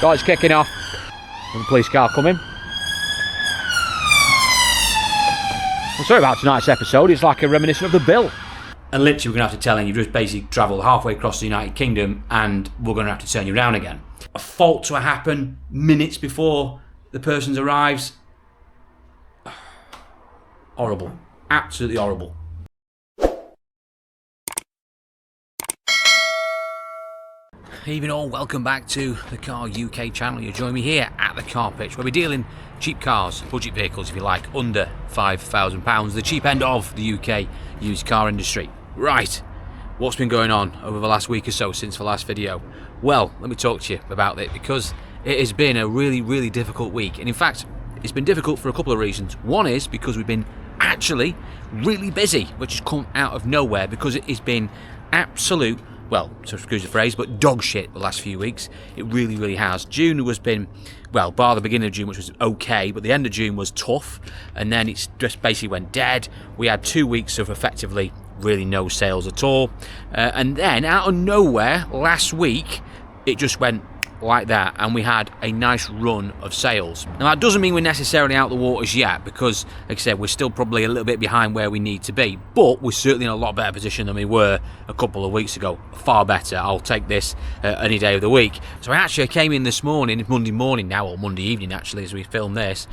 Guys kicking off. There's a police car coming. Well, sorry about tonight's episode. It's like a reminiscent of the Bill. And literally we're going to have to tell him you've just basically travelled halfway across the United Kingdom and we're going to have to turn you around again. A fault to happen minutes before the person arrives. Horrible. Absolutely horrible. Even all, welcome back to the Car UK channel. You join me here at the car pitch where we're dealing cheap cars, budget vehicles if you like, under £5,000, the cheap end of the UK used car industry. Right, what's been going on over the last week or so since the last video? Well, let me talk to you about it because it has been a really difficult week, and in fact it's been difficult for a couple of reasons. One is because we've been actually really busy, which has come out of nowhere because it has been absolute, well, to excuse the phrase, but dog shit the last few weeks. It really has. June has been, well, bar the beginning of June, which was okay, but the end of June was tough, and then it's just basically went dead. We had 2 weeks of effectively really no sales at all, and then out of nowhere last week it just went like that, and we had a nice run of sales. Now that doesn't mean we're necessarily out the waters yet, because like I said, we're still probably a little bit behind where we need to be, but we're certainly in a lot better position than we were a couple of weeks ago. Far better. I'll take this any day of the week. So I came in this morning, Monday morning now, or Monday evening actually, as we film this,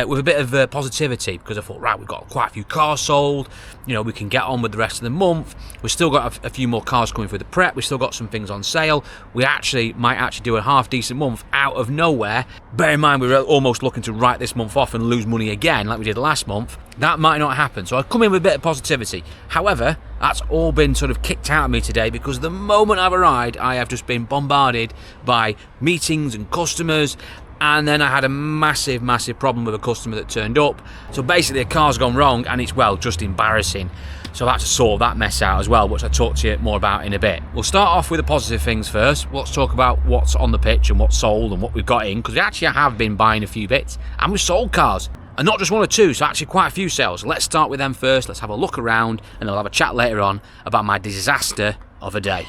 with a bit of positivity, because I thought, right, we've got quite a few cars sold, you know, we can get on with the rest of the month. We've still got a few more cars coming through the prep, we've still got some things on sale. We might actually do a half decent month out of nowhere. Bear in mind, we were almost looking to write this month off and lose money again like we did last month. That might not happen, so I've come in with a bit of positivity. However, that's all been sort of kicked out of me today, because the moment I've arrived, I have just been bombarded by meetings and customers. And then I had a massive problem with a customer that turned up. So basically a car's gone wrong, and it's, well, just embarrassing. So I had to sort that mess out as well, which I'll talk to you more about in a bit. We'll start off with the positive things first. Let's talk about what's on the pitch and what's sold and what we've got in, because we actually have been buying a few bits, and we've sold cars. And not just one or two, so actually quite a few sales. Let's start with them first. Let's have a look around, and then we'll have a chat later on about my disaster of a day.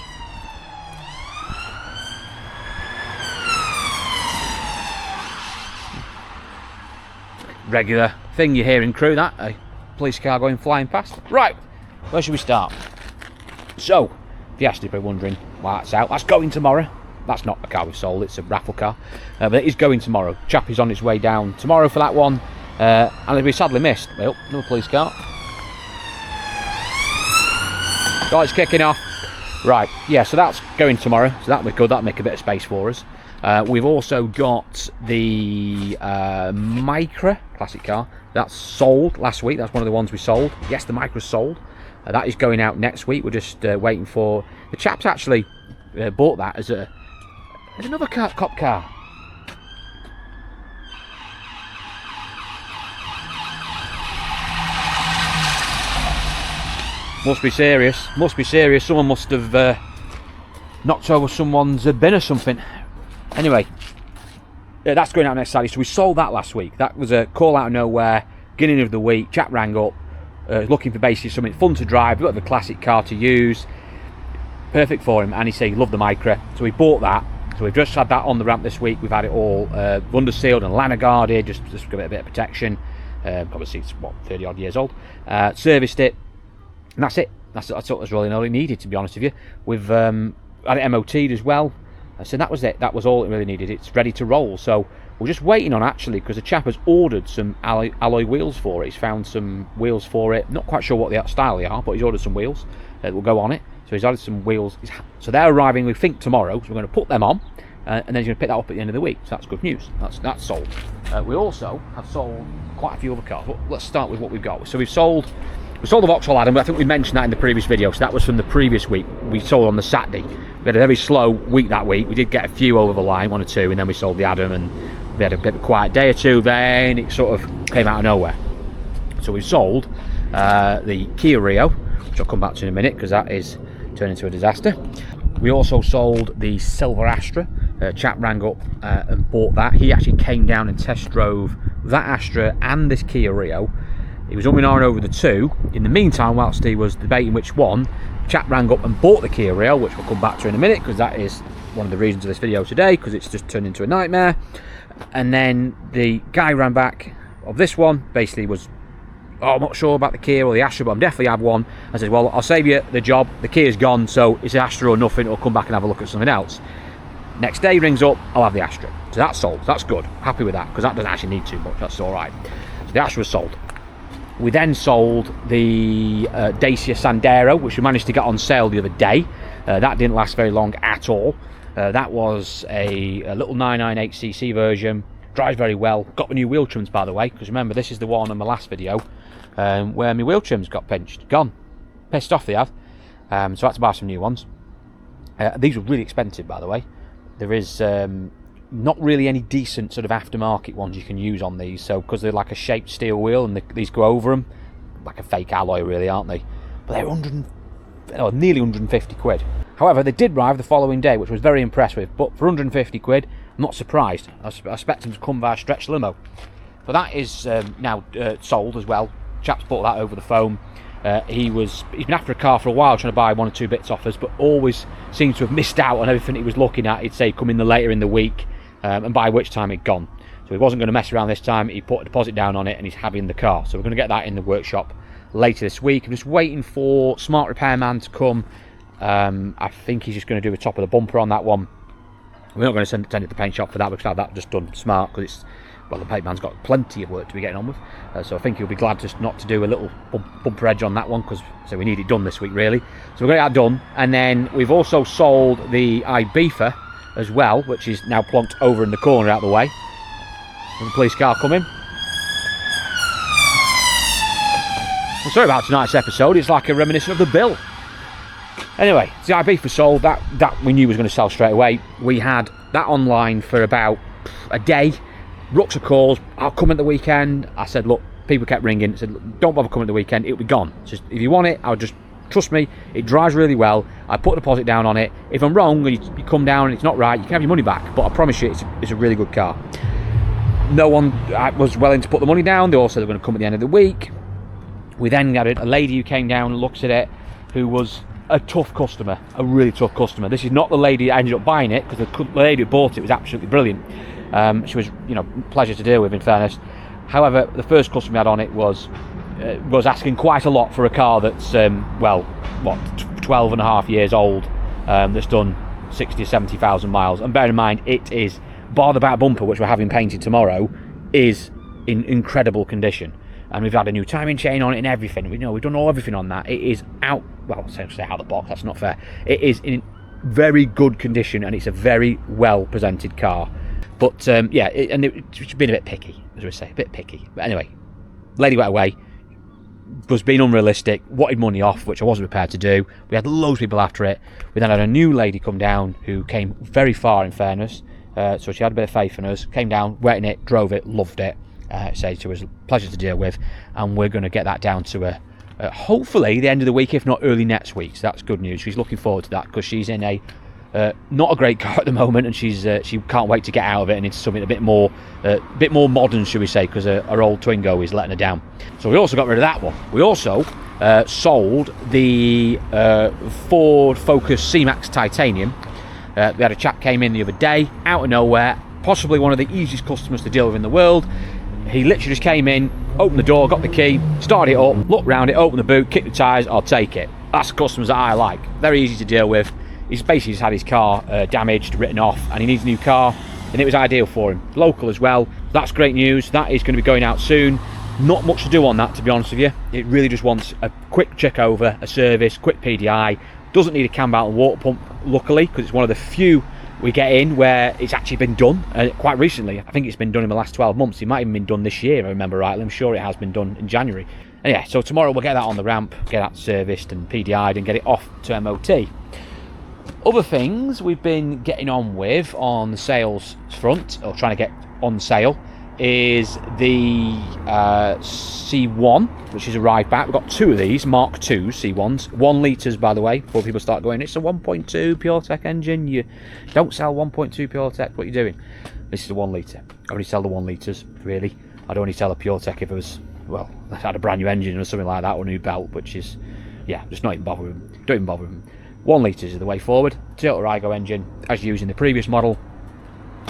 Regular thing you hear in crew, that a police car going flying past. Right, where should we start? So, Fiesta, if you're wondering why that's out, that's going tomorrow. That's not a car we've sold, it's a raffle car, but it is going tomorrow. Chap is on his way down tomorrow for that one, and it'll be sadly missed. Well, another police car. Guys kicking off. Right, yeah, so that's going tomorrow, so that'll be good. That'll make a bit of space for us. We've also got the Micra classic car that's sold last week. That's one of the ones we sold. Yes, the Micra's sold. That is going out next week. We're just waiting for the chaps actually bought that as another cop car. Must be serious. Must be serious. Someone must have knocked over someone's bin or something. Anyway, that's going out next Saturday. So we sold that last week. That was a call out of nowhere, beginning of the week. Chap rang up, looking for basically something fun to drive. We've got the classic car to use. Perfect for him. And he said he loved the Micra. So we bought that. So we've just had that on the ramp this week. We've had it all under sealed and liner guarded, just to give it a bit of protection. Obviously it's, what, 30 odd years old. Serviced it. And that's it. That's what really all it needed, to be honest with you. We've had it MOT'd as well. So that was it. That was all it really needed. It's ready to roll. So we're just waiting on, actually, because the chap has ordered some alloy wheels for it. He's found some wheels for it. Not quite sure what the style they are, but he's ordered some wheels that will go on it. So he's ordered some wheels. So they're arriving, we think, tomorrow. So we're going to put them on, and then he's going to pick that up at the end of the week. So that's good news. That's sold. We also have sold quite a few other cars. But let's start with what we've got. So we sold the Vauxhall Adam, but I think we mentioned that in the previous video, so that was from the previous week. We sold on the Saturday. We had a very slow week that week. We did get a few over the line, one or two, and then we sold the Adam, and we had a bit of a quiet day or two, then it sort of came out of nowhere. So we sold the Kia Rio, which I'll come back to in a minute, because that is turned into a disaster. We also sold the Silver Astra. Chap rang up and bought that. He actually came down and test drove that Astra and this Kia Rio. He was umming and ahhing over the two. In the meantime, whilst he was debating which one, chap rang up and bought the Kia Rio, which we'll come back to in a minute, because that is one of the reasons of this video today, because it's just turned into a nightmare. And then the guy ran back of this one, basically was, oh, I'm not sure about the Kia or the Astra, but I'm definitely have one. I said, well, I'll save you the job. The Kia's gone, so it's Astra or nothing. I'll come back and have a look at something else. Next day rings up, I'll have the Astra. So that's sold. That's good. Happy with that, because that doesn't actually need too much. That's all right. So the Astra was sold. We then sold the Dacia Sandero, which we managed to get on sale the other day. That didn't last very long at all. That was a little 998cc version. Drives very well. Got the new wheel trims, by the way, because remember, this is the one on my last video where my wheel trims got pinched. Gone. Pissed off they have. So I had to buy some new ones. These were really expensive, by the way. There is not really any decent sort of aftermarket ones you can use on these, so because they're like a shaped steel wheel and these go over them like a fake alloy, really, aren't they? But they're nearly 150 quid. However, they did arrive the following day, which I was very impressed with. But for 150 quid, I'm not surprised. I expect them to come via stretch limo. But that is now sold as well. Chap's bought that over the phone. He's been after a car for a while, trying to buy one or two bits off us, but always seems to have missed out on everything he was looking at. He'd say come in later in the week, and by which time it'd gone. So he wasn't going to mess around this time. He put a deposit down on it and he's having the car. So we're going to get that in the workshop later this week. I'm just waiting for Smart Repairman to come. I think he's just going to do the top of the bumper on that one. We're not going to send it to the paint shop for that. We're going to have that just done smart, because it's, well, the paint man's got plenty of work to be getting on with. So I think he'll be glad just not to do a little bumper edge on that one, because so we need it done this week, really. So we're going to get that done. And then we've also sold the Ibiza as well, which is now plonked over in the corner out of the way. There's a police car coming. I'm sorry about tonight's episode. It's like a reminiscent of the bill. Anyway, the Ibiza sold. That we knew was going to sell straight away. We had that online for about a day. Rooks of calls. I'll come at the weekend. I said, look, people kept ringing. I said, don't bother coming at the weekend. It'll be gone. Just if you want it, I'll just trust me. It drives really well. I put a deposit down on it. If I'm wrong and you come down and it's not right, you can have your money back. But I promise you, it's a really good car. No one was willing to put the money down. They all said they were going to come at the end of the week. We then had a lady who came down and looked at it, who was a tough customer, a really tough customer. This is not the lady that ended up buying it, because the lady who bought it was absolutely brilliant. She was, pleasure to deal with, in fairness. However, the first customer we had on it was asking quite a lot for a car that's 12 and a half years old, that's done 60 or 70,000 miles. And bear in mind, it is, bar the back bumper, which we're having painted tomorrow, is in incredible condition. And we've had a new timing chain on it and everything. We've done everything on that. It is out, well, say out of the box, that's not fair. It is in very good condition, and it's a very well presented car. But it's been a bit picky, as we say, a bit picky. But anyway, lady went away, was being unrealistic, wanted money off, which I wasn't prepared to do. We had loads of people after it. We then had a new lady come down who came very far, in fairness. So she had a bit of faith in us, came down, wet in it, drove it, loved it. Said it was a pleasure to deal with, and we're going to get that down to hopefully the end of the week, if not early next week. So that's good news. She's looking forward to that, because she's in a not a great car at the moment, and she can't wait to get out of it and into something a bit more modern, should we say, because her old Twingo is letting her down. So we also got rid of that one. We also sold the Ford Focus C-Max Titanium. We had a chap came in the other day out of nowhere, possibly one of the easiest customers to deal with in the world. He literally just came in, opened the door, got the key, started it up, looked round it, opened the boot, kicked the tyres. I'll take it. That's the customers that I like. Very easy to deal with. He's basically just had his car damaged, written off, and he needs a new car, and it was ideal for him. Local as well. That's great news. That is going to be going out soon. Not much to do on that, to be honest with you. It really just wants a quick check over, a service, quick PDI. Doesn't need a cam out and water pump, luckily, because it's one of the few we get in where it's actually been done quite recently. I think it's been done in the last 12 months. It might have even been done this year, if I remember rightly. I'm sure it has been done in January. And yeah, so tomorrow we'll get that on the ramp, get that serviced and PDI'd and get it off to MOT. Other things we've been getting on with on the sales front, or trying to get on sale, is the C1, which has arrived back. We've got two of these Mark II C1s, 1 litres, by the way, before people start going, it's a 1.2 PureTech engine, you don't sell 1.2 PureTech, what are you doing? This is a 1 litre. I only sell the 1 litres, really. I'd only sell a PureTech if it was, well, I had a brand new engine or something like that, or a new belt, which is, yeah, just not even bother with them. Don't even bother with them. 1 litres is the way forward. Toyota Aygo engine, as used in the previous model,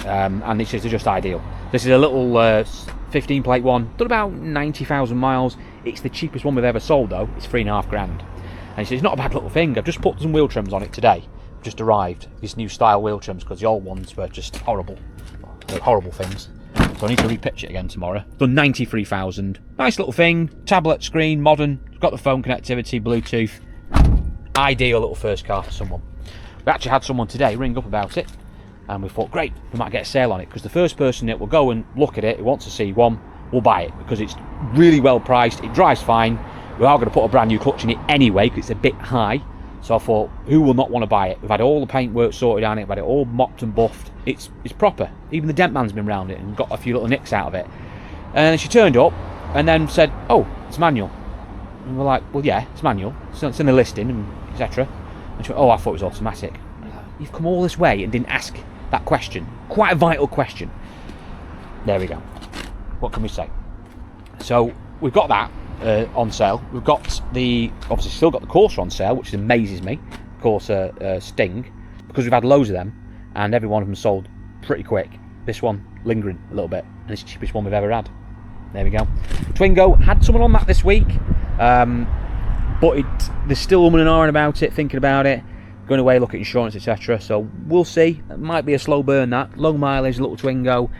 and this is just ideal. This is a little 15 plate one, done about 90,000 miles. It's the cheapest one we've ever sold though. It's 3.5 grand. And he says, it's not a bad little thing. I've just put some wheel trims on it today. Just arrived, these new style wheel trims, because the old ones were just horrible. They're horrible things. So I need to repitch it again tomorrow. Done 93,000. Nice little thing. Tablet screen, modern. Got the phone connectivity, Bluetooth. Ideal little first car for someone. We actually had someone today ring up about it, and we thought, great, we might get a sale on it, because the first person that will go and look at it, who wants to see one, will buy it, because it's really well priced. It drives fine. We are going to put a brand new clutch in it anyway, because it's a bit high. So I thought, who will not want to buy it? We've had all the paintwork sorted on it, we've had it all mopped and buffed. It's proper. Even the dent man's been round it and got a few little nicks out of it. And she turned up and then said, oh, it's manual. And we're like, well, yeah, it's manual. It's in the listing, and etc. And she went, oh, I thought it was automatic. Like, you've come all this way and didn't ask that question. Quite a vital question. There we go. What can we say? So we've got that on sale. We've got obviously still got the Corsa on sale, which amazes me. Corsa Sting, because we've had loads of them, and every one of them sold pretty quick. This one lingering a little bit, and it's the cheapest one we've ever had. There we go. Twingo, had someone on that this week, but they're still umming and ahhing about it, thinking about it, going away, look at insurance, etc. So we'll see. It might be a slow burn, that low mileage little Twingo.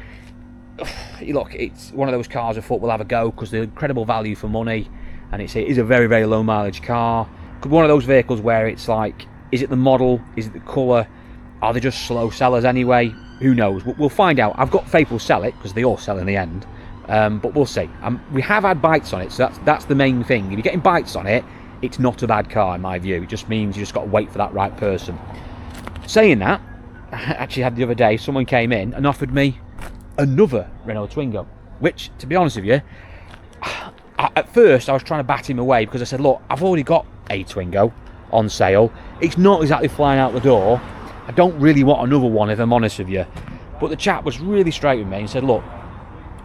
Look, it's one of those cars I thought we'll have a go, because they're incredible value for money, and it is a very, very low mileage car. Could be one of those vehicles where it's like, is it the model, is it the colour, are they just slow sellers anyway? Who knows? We'll find out. I've got faith we'll sell it, because they all sell in the end, but we'll see. We have had bites on it, so that's the main thing. If you're getting bites on it, it's not a bad car in my view. It just means you just got to wait for that right person. Saying that, I actually had the other day, someone came in and offered me another Renault Twingo, which, to be honest with you, at first I was trying to bat him away, because I said, look, I've already got a Twingo on sale. It's not exactly flying out the door. I don't really want another one, if I'm honest with you. But the chap was really straight with me and said, look,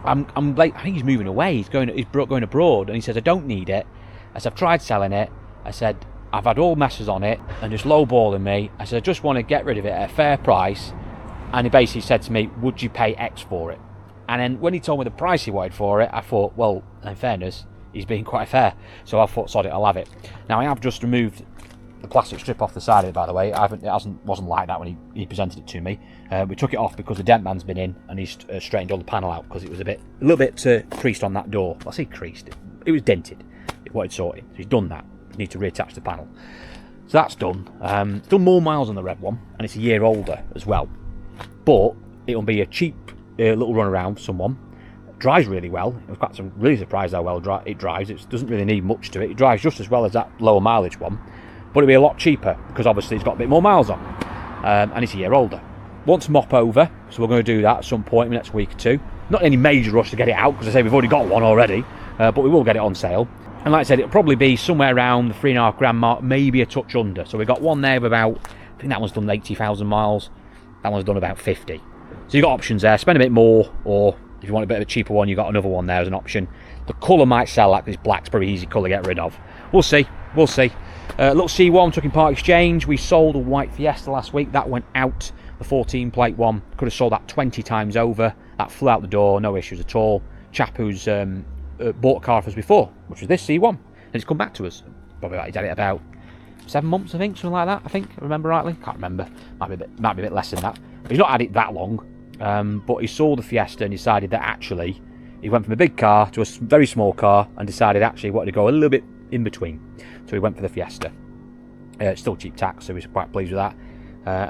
I'm late. I think he's moving away. He's going abroad, and he says, I don't need it. I said, I've tried selling it. I said, I've had all messes on it and just lowballing me. I said, I just want to get rid of it at a fair price. And he basically said to me, would you pay X for it? And then when he told me the price he wanted for it, I thought, well, in fairness, he's being quite fair. So I thought, sod it, I'll have it. Now, I have just removed the plastic strip off the side of it, by the way. It wasn't like that when he presented it to me. We took it off because the dent man's been in, and he's straightened all the panel out, because it was a little bit creased on that door. I say creased, it was dented. It wanted sorting, so he's done that. You need to reattach the panel. So that's done. Done more miles on the red one, and it's a year older as well. But it'll be a cheap little run around for someone. It drives really well. In fact, I'm really surprised how well it drives. It doesn't really need much to it. It drives just as well as that lower mileage one, but it'll be a lot cheaper, because obviously it's got a bit more miles on, and it's a year older. Want to mop over, so we're going to do that at some point in the next week or two. Not any major rush to get it out, because I say we've already got one already, but we will get it on sale. And like I said, it'll probably be somewhere around the 3.5 grand mark, maybe a touch under. So we've got one there of about, I think that one's done 80,000 miles. That one's done about 50. So you've got options there. Spend a bit more, or if you want a bit of a cheaper one, you've got another one there as an option. The colour might sell that, because black's probably easy colour to get rid of. We'll see. We'll see. Little C1 took in part exchange. We sold a white Fiesta last week. That went out. The 14 plate one. Could have sold that 20 times over. That flew out the door. No issues at all. Chap who's bought a car for us before, which was this C1, and it's come back to us. Probably he's had it about 7 months, I think, something like that. I think, I remember rightly. Can't remember. Might be a bit less than that. But he's not had it that long. But he saw the Fiesta and decided that actually he went from a big car to a very small car, and decided actually he wanted to go a little bit in between. So he went for the Fiesta. It's still cheap tax, so he's quite pleased with that.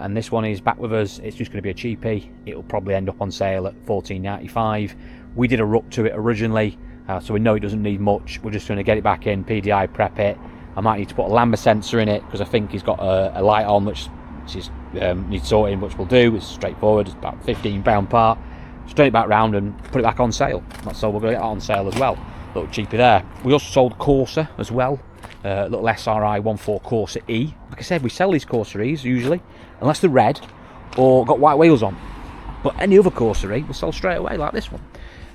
And this one is back with us. It's just going to be a cheapie. It'll probably end up on sale at $14.95. We did a ruck to it originally. So we know it doesn't need much. We're just going to get it back in, PDI prep it. I might need to put a lambda sensor in it, because I think he's got a light on which needs sorting, which we'll do. It's straightforward. It's about £15 part. Just turn it back round and put it back on sale. That's all. We're going to get that on sale as well. A little cheaper there. We also sold Corsa as well. A little SRI 1.4 Corsa E. Like I said, we sell these Corsa E's usually, unless they're red or got white wheels on. But any other Corsa E we'll sell straight away, like this one.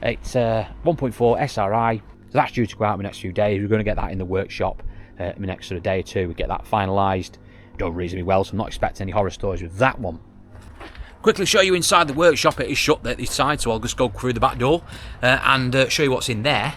It's 1.4 SRI, so that's due to go out in the next few days. We're going to get that in the workshop in the next sort of day or two. We get that finalised, done reasonably well, so I'm not expecting any horror stories with that one. Quickly show you inside the workshop. It is shut at this side, so I'll just go through the back door and show you what's in there.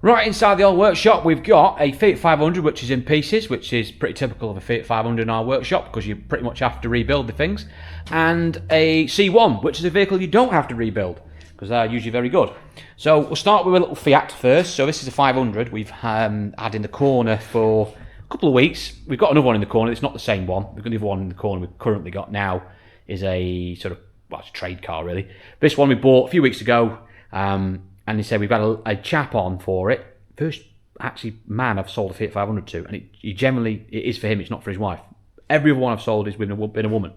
Right, inside the old workshop, we've got a Fiat 500, which is in pieces, which is pretty typical of a Fiat 500 in our workshop, because you pretty much have to rebuild the things. And a C1, which is a vehicle you don't have to rebuild, because they're usually very good. So we'll start with a little Fiat first. So this is a 500 we've had in the corner for a couple of weeks. We've got another one in the corner. It's not the same one. We've got the other one in the corner we've currently got now is a sort of, well, it's a trade car really. This one we bought a few weeks ago, and he said we've had a chap on for it. First, actually, man I've sold a Fiat 500 to, and it is for him, it's not for his wife. Every other one I've sold has been a woman.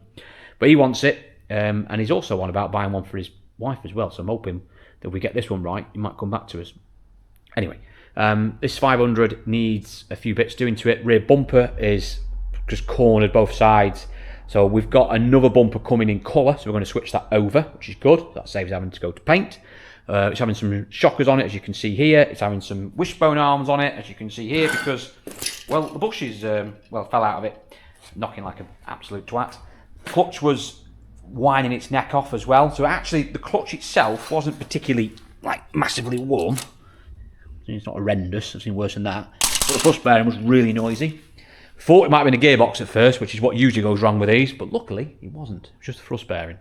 But he wants it, and he's also on about buying one for his wife as well, so I'm hoping that if we get this one right, he might come back to us. Anyway, this 500 needs a few bits doing to it. Rear bumper is just cornered both sides. So we've got another bumper coming in colour, so we're going to switch that over, which is good. That saves having to go to paint. It's having some shockers on it, as you can see here. It's having some wishbone arms on it, as you can see here, because, well, the bushes, fell out of it, knocking like an absolute twat. Clutch was winding its neck off as well. So actually, the clutch itself wasn't particularly, massively warm. It's not horrendous, I've seen worse than that. But the thrust bearing was really noisy. Thought it might have been a gearbox at first, which is what usually goes wrong with these, but luckily it wasn't. It was just the thrust bearing.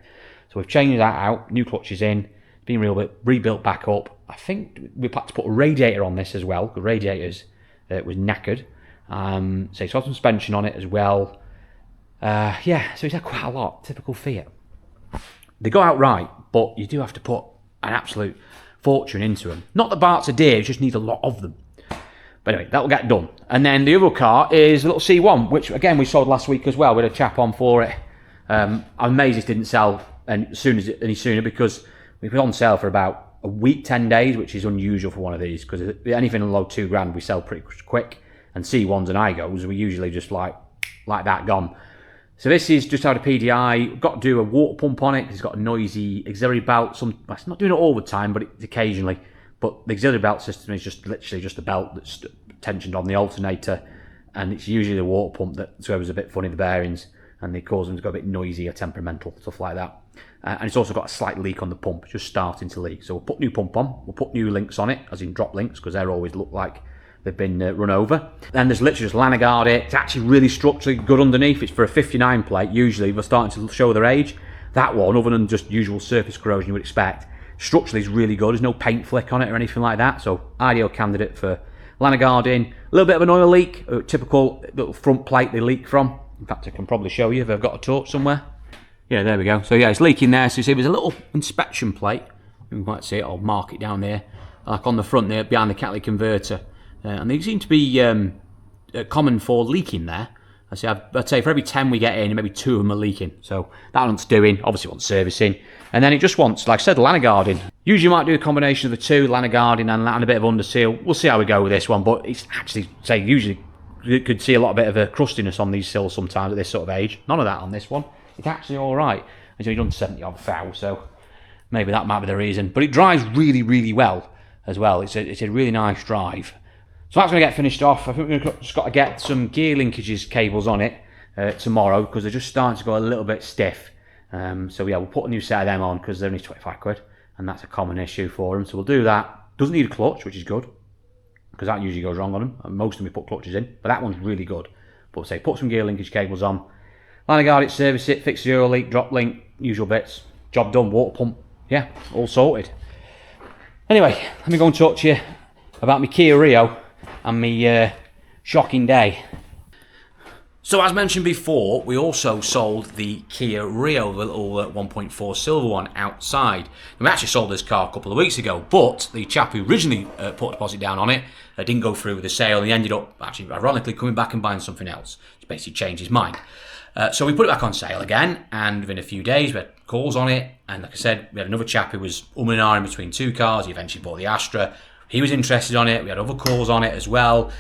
So we've changed that out, new clutches in, been rebuilt back up. I think we've had to put a radiator on this as well. The radiators was knackered. So it's got suspension on it as well. So it's had quite a lot. Typical Fiat. They go out right, but you do have to put an absolute fortune into them. Not that Bart's are dear, you just need a lot of them. But anyway, that'll get done. And then the other car is a little C1, which again we sold last week as well. We had a chap on for it. I'm amazed it didn't sell any sooner, because we've been on sale for about a week, 10 days, which is unusual for one of these, because anything below £2,000 we sell pretty quick, and C1s and IGOs we usually just like that gone. So this is just out of PDI. We've got to do a water pump on it because it's got a noisy auxiliary belt. It's not doing it all the time, but it's occasionally. But the auxiliary belt system is just literally just a belt that's tensioned on the alternator, and it's usually the water pump that serves a bit funny, the bearings, and they cause them to go a bit noisy or temperamental, stuff like that. And it's also got a slight leak on the pump, just starting to leak. So we'll put new pump on, we'll put new links on it, as in drop links, because they always look like they've been run over. Then there's literally just Lanagard it. It's actually really structurally good underneath. It's for a 59 plate. Usually they're starting to show their age. That one, other than just usual surface corrosion you would expect, structurally is really good. There's no paint flick on it or anything like that. So ideal candidate for Lanagard in. A little bit of an oil leak, a typical little front plate they leak from. In fact, I can probably show you if I've got a torch somewhere. Yeah, there we go. So yeah, it's leaking there. So you see there's a little inspection plate. You might see it, I'll mark it down there. Like on the front there, behind the catalytic converter. And they seem to be common for leaking there. I'd say for every 10 we get in, maybe 2 of them are leaking. So that one's doing, obviously wants servicing. And then it just wants, like I said, Lanagard in. Usually you might do a combination of the two, Lanagard in and a bit of underseal. We'll see how we go with this one, but it's actually, usually you could see a lot of bit of a crustiness on these sills sometimes at this sort of age. None of that on this one. It's actually all right. It's only done 70 odd thou, so maybe that might be the reason. But it drives really, really well as well. It's a really nice drive. So that's going to get finished off. I think we've just got to get some gear linkages cables on it tomorrow, because they're just starting to go a little bit stiff. So yeah, we'll put a new set of them on because they're only 25 quid, and that's a common issue for them. So we'll do that. Doesn't need a clutch, which is good, because that usually goes wrong on them. And most of them we put clutches in, but that one's really good. But we'll say put some gear linkage cables on, Lanagard it, service it, fix the oil leak, drop link, usual bits. Job done, water pump. Yeah, all sorted. Anyway, let me go and talk to you about my Kia Rio and my shocking day. So as mentioned before, we also sold the Kia Rio, the little 1.4 silver one, outside. And we actually sold this car a couple of weeks ago, but the chap who originally put a deposit down on it didn't go through with the sale, and he ended up, actually ironically, coming back and buying something else. He basically changed his mind. So we put it back on sale again, and within a few days we had calls on it, and like I said, we had another chap who was and ahhing between two cars. He eventually bought the Astra. He was interested on it. We had other calls on it as well.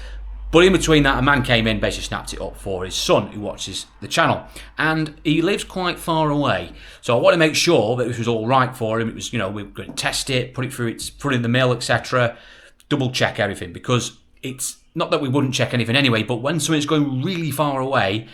But in between that, a man came in, basically snapped it up for his son who watches the channel. And he lives quite far away. So I want to make sure that this was all right for him. It was, we were going to test it, put it in the mill, etc. Double check everything, because it's not that we wouldn't check anything anyway, but when something's going really far away,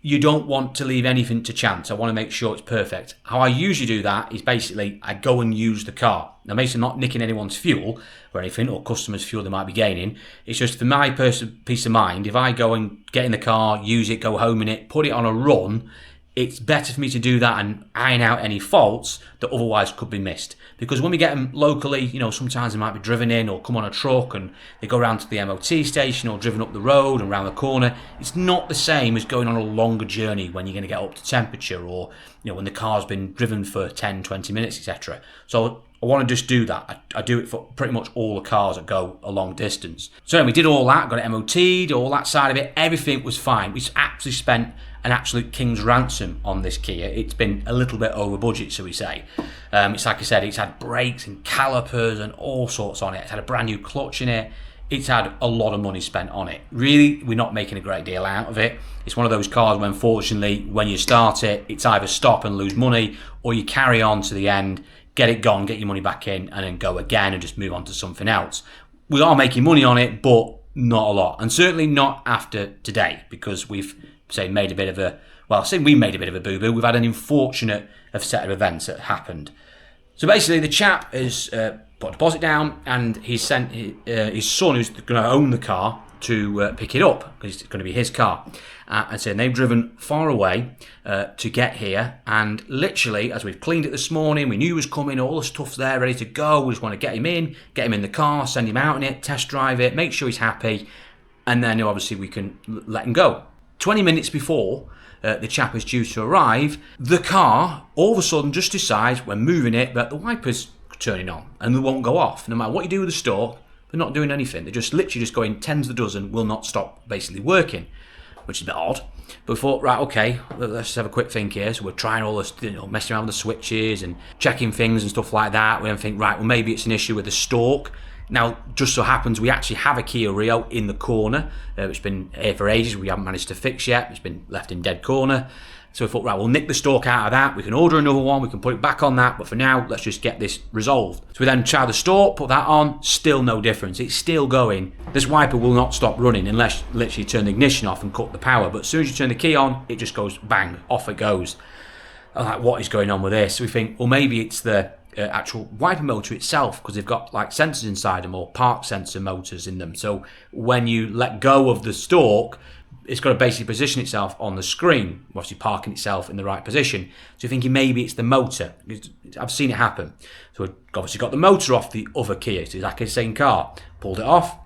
you don't want to leave anything to chance. I want to make sure it's perfect. How I usually do that is basically I go and use the car. Now, basically not nicking anyone's fuel or anything, or customers' fuel they might be gaining. It's just for my peace of mind. If I go and get in the car, use it, go home in it, put it on a run, it's better for me to do that and iron out any faults that otherwise could be missed. Because when we get them locally, you know, sometimes they might be driven in or come on a truck and they go around to the MOT station or driven up the road and around the corner. It's not the same as going on a longer journey when you're going to get up to temperature, or, you know, when the car's been driven for 10, 20 minutes, etc. So I want to just do that. I do it for pretty much all the cars that go a long distance. So we did all that, got it MOT'd, all that side of it. Everything was fine. We actually spent an absolute king's ransom on this Kia. It's been a little bit over budget, so we say. It's like I said, it's had brakes and calipers and all sorts on it. It's had a brand new clutch in it. It's had a lot of money spent on it. Really, we're not making a great deal out of it. It's one of those cars where, unfortunately, when you start it, it's either stop and lose money, or you carry on to the end, get it gone, get your money back in, and then go again and just move on to something else. We are making money on it, but not a lot. And certainly not after today, because we've, say, made a bit of a, well, say we made a bit of a boo-boo. We've had an unfortunate set of events that happened. So basically, the chap has put a deposit down, and he's sent his son, who's going to own the car, to pick it up, because it's going to be his car. And so they've driven far away to get here, and literally, as we've cleaned it this morning, we knew he was coming, all the stuff's there, ready to go. We just want to get him in the car, send him out in it, test drive it, make sure he's happy, and then obviously we can let him go. 20 minutes before the chap is due to arrive, the car all of a sudden just decides, when moving it, that the wiper's turning on and they won't go off. No matter what you do with the stalk, they're not doing anything. They're just literally just going tens of the dozen, will not stop basically working, which is a bit odd. But we thought, right, okay, let's have a quick think here. So we're trying all this, you know, messing around with the switches and checking things and stuff like that. We then think, right, well, maybe it's an issue with the stalk. Now, just so happens we actually have a Kia Rio in the corner. It's been here for ages. We haven't managed to fix yet. It's been left in dead corner. So we thought, right, we'll nick the stalk out of that. We can order another one. We can put it back on that. But for now, let's just get this resolved. So we then try the stalk, put that on. Still no difference. It's still going. This wiper will not stop running unless you literally turn the ignition off and cut the power. But as soon as you turn the key on, it just goes bang, off it goes. I'm like, what is going on with this? So we think, well, maybe it's the actual wiper motor itself, because they've got like sensors inside them, or park sensor motors in them. So when you let go of the stalk, it's got to basically position itself on the screen, obviously parking itself in the right position. So you're thinking maybe it's the motor. I've seen it happen. So we've obviously got the motor off the other Kia. It's exactly the same car. Pulled it off,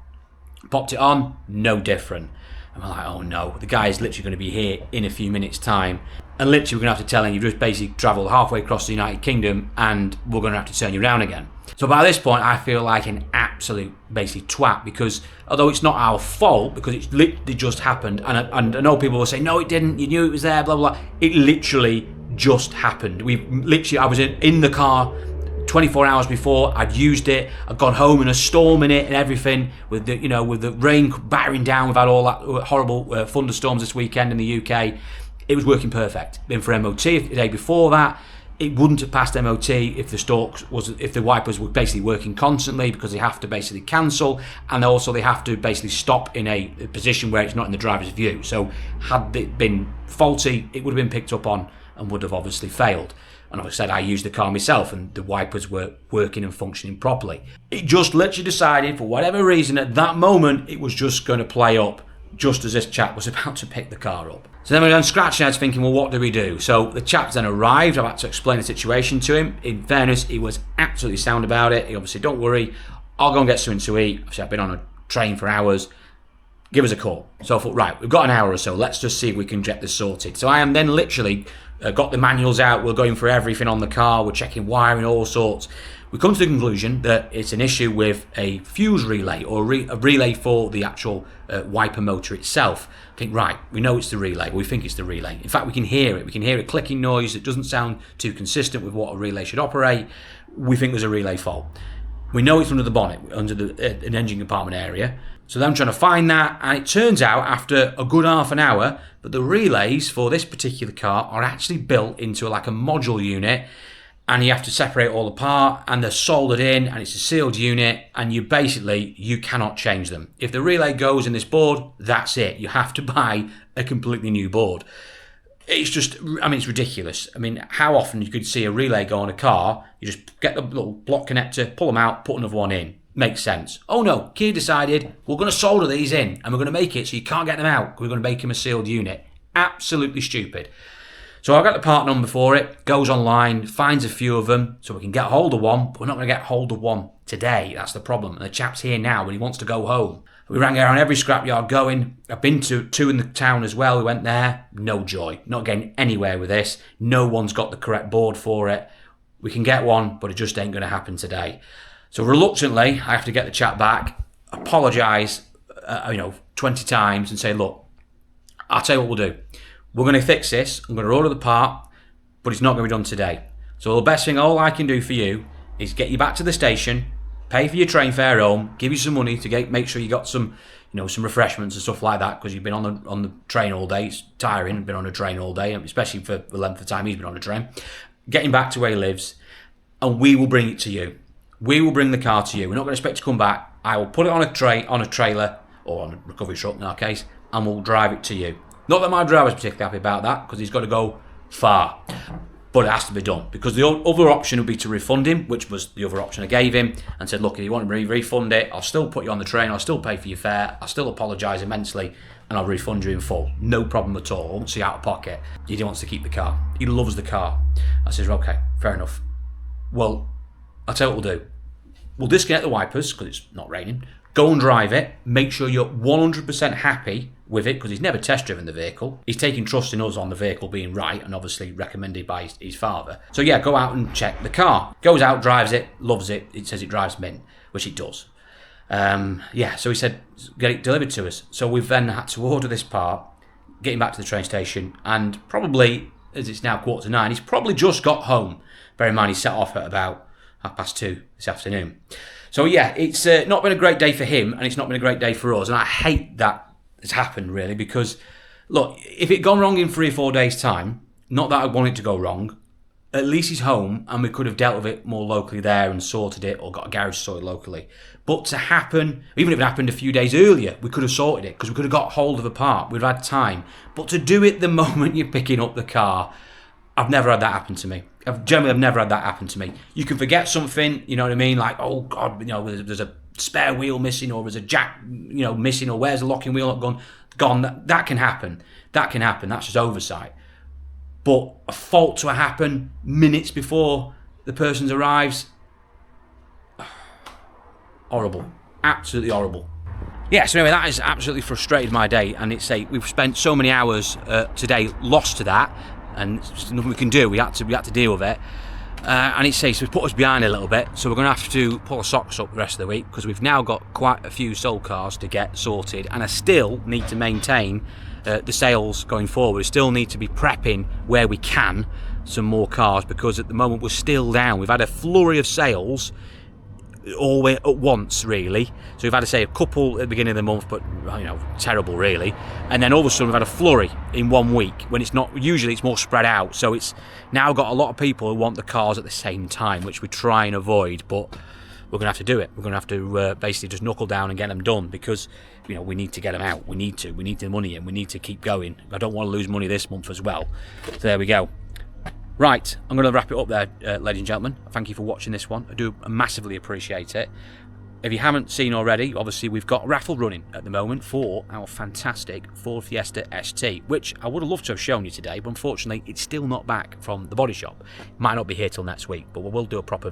popped it on, no different. And we're like, oh no, the guy is literally going to be here in a few minutes' time. And literally we're going to have to tell him you've just basically travelled halfway across the United Kingdom and we're going to have to turn you around again. So by this point, I feel like an absolute basically twat, because although it's not our fault, because it's literally just happened, and I know people will say, no, it didn't, you knew it was there, blah, blah, blah. It literally just happened. I was in the car 24 hours before. I'd used it. I'd gone home in a storm in it and everything, with the rain battering down. We've had all that horrible thunderstorms this weekend in the UK. It was working perfect. Been for MOT the day before that. It wouldn't have passed MOT if the wipers were basically working constantly, because they have to basically cancel, and also they have to basically stop in a position where it's not in the driver's view. So had it been faulty, it would have been picked up on and would have obviously failed. And like I said, I used the car myself and the wipers were working and functioning properly. It just literally decided, for whatever reason, at that moment, it was just going to play up just as this chap was about to pick the car up. So then we're then scratching heads thinking, well, what do we do? So the chap's then arrived. I've had to explain the situation to him. In fairness, he was absolutely sound about it. He obviously, don't worry, I'll go and get something to eat. Obviously, I've been on a train for hours. Give us a call. So I thought, right, we've got an hour or so. Let's just see if we can get this sorted. So I am then literally got the manuals out. We're going through everything on the car. We're checking wiring, all sorts. We come to the conclusion that it's an issue with a fuse relay, or a relay for the actual wiper motor itself. I think, right, we know it's the relay. We think it's the relay. In fact, we can hear it. We can hear a clicking noise that doesn't sound too consistent with what a relay should operate. We think there's a relay fault. We know it's under the bonnet, under an engine compartment area. So then I'm trying to find that, and it turns out after a good half an hour that the relays for this particular car are actually built into like a module unit, and you have to separate all apart, and they're soldered in, and it's a sealed unit, and you cannot change them. If the relay goes in this board, that's it. You have to buy a completely new board. It's just, I mean, it's ridiculous. I mean, how often you could see a relay go on a car, you just get the little block connector, pull them out, put another one in. Makes sense. Oh no, Kia decided we're going to solder these in and we're going to make it so you can't get them out. We're going to make them a sealed unit. Absolutely stupid. So I've got the part number for it, goes online, finds a few of them so we can get hold of one, but we're not going to get hold of one today. That's the problem. And the chap's here now and he wants to go home. We rang around every scrapyard going. I've been to two in the town as well. We went there. No joy. Not getting anywhere with this. No one's got the correct board for it. We can get one, but it just ain't going to happen today. So reluctantly, I have to get the chap back, apologise, 20 times and say, look, I'll tell you what we'll do. We're going to fix this. I'm going to order the part, but it's not going to be done today. So the best thing, all I can do for you is get you back to the station, pay for your train fare home, give you some money to make sure you got some, some refreshments and stuff like that because you've been on the train all day. It's tiring, been on a train all day, especially for the length of time he's been on a train. Get him back to where he lives, and we will bring it to you. We will bring the car to you. We're not going to expect to come back. I will put it on a trailer, or on a recovery truck in our case, and we'll drive it to you. Not that my driver's particularly happy about that, because he's got to go far. But it has to be done, because the other option would be to refund him, which was the other option I gave him, and said, look, if you want to refund it, I'll still put you on the train, I'll still pay for your fare, I'll still apologise immensely, and I'll refund you in full. No problem at all. I won't see out of pocket. He wants to keep the car. He loves the car. I says, okay, fair enough. Well, I'll tell you what we'll do. We'll disconnect the wipers, because it's not raining. Go and drive it. Make sure you're 100% happy with it, because he's never test driven the vehicle. He's taking trust in us on the vehicle being right, and obviously recommended by his father. So yeah, go out and check the car. Goes out, drives it, loves it. It says it drives mint, which it does. So he said, get it delivered to us. So we've then had to order this part, get him back to the train station, and probably, as it's now 8:45, he's probably just got home. Bear in mind, he set off at about 2:30 this afternoon. So yeah, it's not been a great day for him, and it's not been a great day for us, and I hate that it's happened, really, because, look, if it had gone wrong in 3 or 4 days' time, not that I want it to go wrong, at least he's home, and we could have dealt with it more locally there and sorted it, or got a garage sorted locally. But to happen, even if it happened a few days earlier, we could have sorted it, because we could have got hold of a part, we'd have had time. But to do it the moment you're picking up the car, I've never had that happen to me. I've never had that happen to me. You can forget something, you know what I mean? Like, oh God, there's a spare wheel missing, or there's a jack, missing, or where's the locking wheel not gone. That can happen. That's just oversight. But a fault to happen minutes before the person arrives, horrible. Absolutely horrible. Yeah, so anyway, that has absolutely frustrated my day, and we've spent so many hours today lost to that, and there's nothing we can do. We had to deal with it, and so it's put us behind a little bit. So we're going to have to pull our socks up the rest of the week, because we've now got quite a few sold cars to get sorted, and I still need to maintain the sales going forward. We still need to be prepping where we can some more cars, because at the moment we're still down. We've had a flurry of sales all at once, really. So we've had to say a couple at the beginning of the month, but terrible really, and then all of a sudden we've had a flurry in 1 week, when it's not. Usually it's more spread out, so it's now got a lot of people who want the cars at the same time, which we try and avoid, but we're going to have to do it. We're going to have to basically just knuckle down and get them done, because we need to get them out. We need the money in. We need to keep going. I don't want to lose money this month as well. So there we go. Right, I'm going to wrap it up there, ladies and gentlemen. Thank you for watching this one. I do massively appreciate it. If you haven't seen already, obviously we've got a raffle running at the moment for our fantastic Ford Fiesta ST, which I would have loved to have shown you today, but unfortunately it's still not back from the body shop. Might not be here till next week, but we will do a proper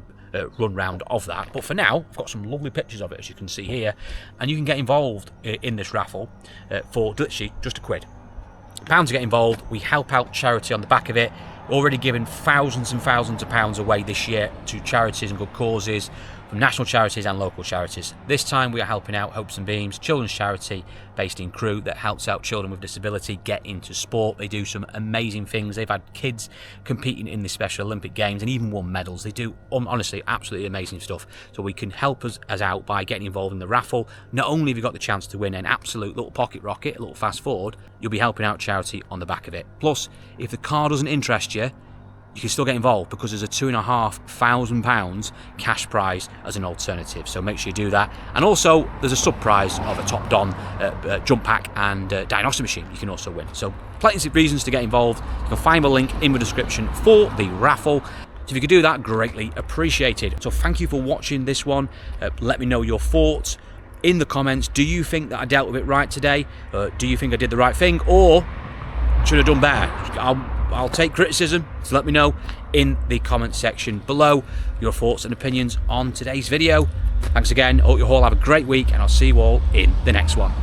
run round of that. But for now, I've got some lovely pictures of it, as you can see here, and you can get involved in this raffle for literally just £1. £1 to get involved. We help out charity on the back of it. Already given thousands and thousands of pounds away this year to charities and good causes, from national charities and local charities. This time we are helping out Hopes and Beams, children's charity based in Crewe that helps out children with disability get into sport. They do some amazing things. They've had kids competing in the Special Olympic Games and even won medals. They do honestly absolutely amazing stuff. So we can help us out by getting involved in the raffle. Not only have you got the chance to win an absolute little pocket rocket, a little fast Ford, you'll be helping out charity on the back of it. Plus, if the car doesn't interest you, you can still get involved because there's a £2,500 cash prize as an alternative. So make sure you do that. And also, there's a sub prize of a Top Don jump pack and diagnostic machine you can also win. So plenty of reasons to get involved. You can find the link in the description for the raffle. So if you could do that, greatly appreciated. So thank you for watching this one. Let me know your thoughts in the comments. Do you think that I dealt with it right today? Do you think I did the right thing, or should I have done better? I'll take criticism, so let me know in the comment section below your thoughts and opinions on today's video. Thanks again. Hope you all have a great week, and I'll see you all in the next one.